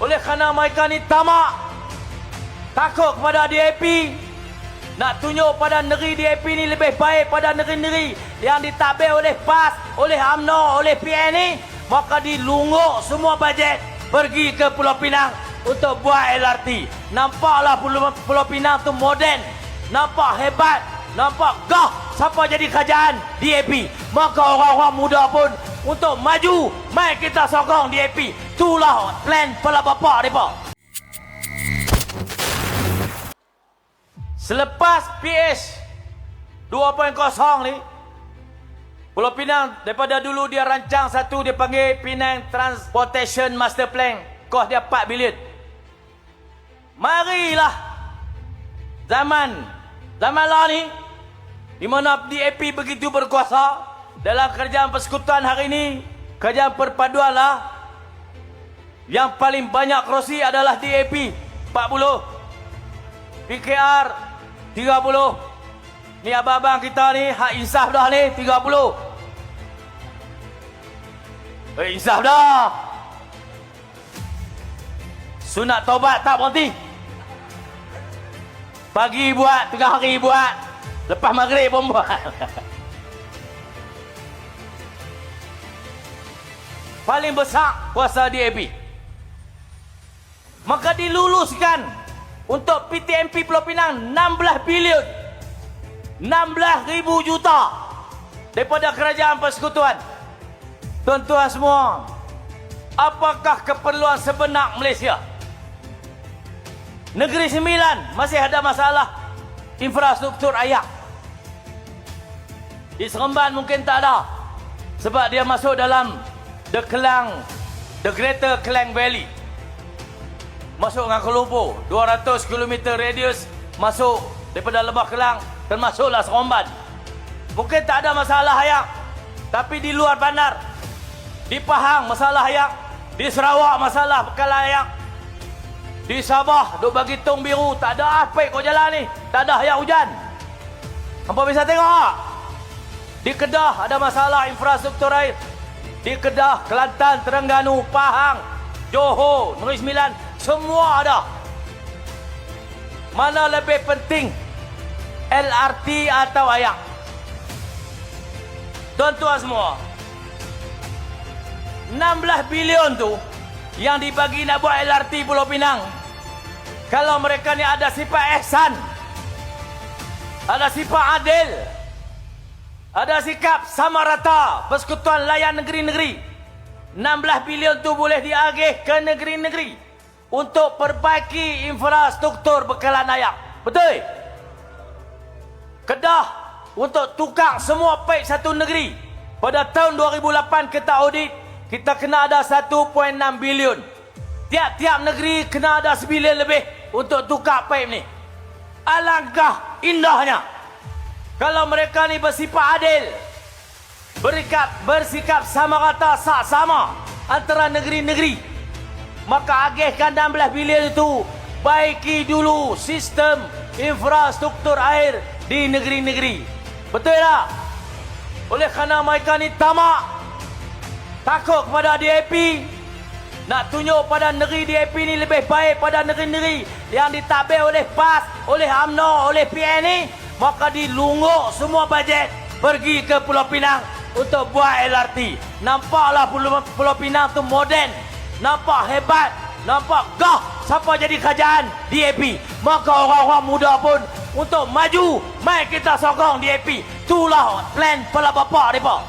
Oleh kerana mereka ni tamak, takut kepada DAP, nak tunjuk pada negeri DAP ni lebih baik pada negeri-negeri yang ditabir oleh PAS, oleh UMNO, oleh PN ni, maka dilungguk semua bajet pergi ke Pulau Pinang untuk buat LRT. Nampaklah Pulau Pinang tu moden, nampak hebat, nampak gah siapa jadi kerajaan DAP. Maka orang-orang muda pun untuk maju, mai kita sokong DAP. Itulah plan kepala bapa mereka. Selepas PS 2.0 ni, Pulau Pinang daripada dulu dia rancang satu, dia panggil Penang Transportation Master Plan, kos dia 4 bilion. Marilah zaman lah ni, di mana DAP begitu berkuasa dalam kerajaan persekutuan hari ini, kerajaan perpaduan lah. Yang paling banyak kerusi adalah DAP 40, PKR 30. Ni abang-abang kita ni hak insaf dah ni 30. Insaf dah. Sunat taubat tak berhenti. Pagi buat, tengah hari buat, lepas maghrib pun buat. Paling besar kuasa DAP. Maka diluluskan untuk PTMP Pulau Pinang 16 bilion, 16,000 juta daripada kerajaan persekutuan. Tuan-tuan semua, apakah keperluan sebenar Malaysia? Negeri Sembilan masih ada masalah infrastruktur air. Di Seremban mungkin tak ada, sebab dia masuk dalam The Greater Klang Valley. Masuk dengan Kuala Lumpur, 200 km radius masuk daripada Lembah Kelang, termasuklah Seremban. Mungkin tak ada masalah air, tapi di luar bandar, di Pahang masalah air, di Sarawak masalah bekalan air, di Sabah duk bagi tong biru, tak ada apa kau jalan ni, tak ada air hujan. Hampa bisa tengok tak? Di Kedah ada masalah infrastruktur air. Di Kedah, Kelantan, Terengganu, Pahang, Johor, Negeri Sembilan, semua ada. Mana lebih penting, LRT atau air? Tuan-tuan semua, 16 bilion tu yang dibagi nak buat LRT Pulau Pinang, kalau mereka ni ada sifat ihsan, ada sifat adil, ada sikap sama rata, persekutuan layan negeri-negeri, 16 bilion tu boleh diagih ke negeri-negeri untuk perbaiki infrastruktur bekalan air. Betul? Kedah untuk tukar semua paip satu negeri. Pada tahun 2008 kita audit, kita kena ada 1.6 bilion. Tiap-tiap negeri kena ada 9 lebih untuk tukar paip ni. Alangkah indahnya kalau mereka ni bersifat adil, bersikap sama rata, sama antara negeri-negeri, maka agihkan 16 bilion itu, baiki dulu sistem infrastruktur air di negeri-negeri. Betul tak? Oleh kerana mereka ni tamak, takut kepada DAP, nak tunjuk pada negeri DAP ni lebih baik pada negeri-negeri yang ditabir oleh PAS, oleh UMNO, oleh PN ni, maka dilungguk semua bajet pergi ke Pulau Pinang untuk buat LRT. Nampaklah Pulau Pinang tu moden, nampak hebat, nampak gah siapa jadi kerajaan DAP. Maka orang-orang muda pun untuk maju, mai kita sokong DAP. Itulah plan kepala bapa mereka.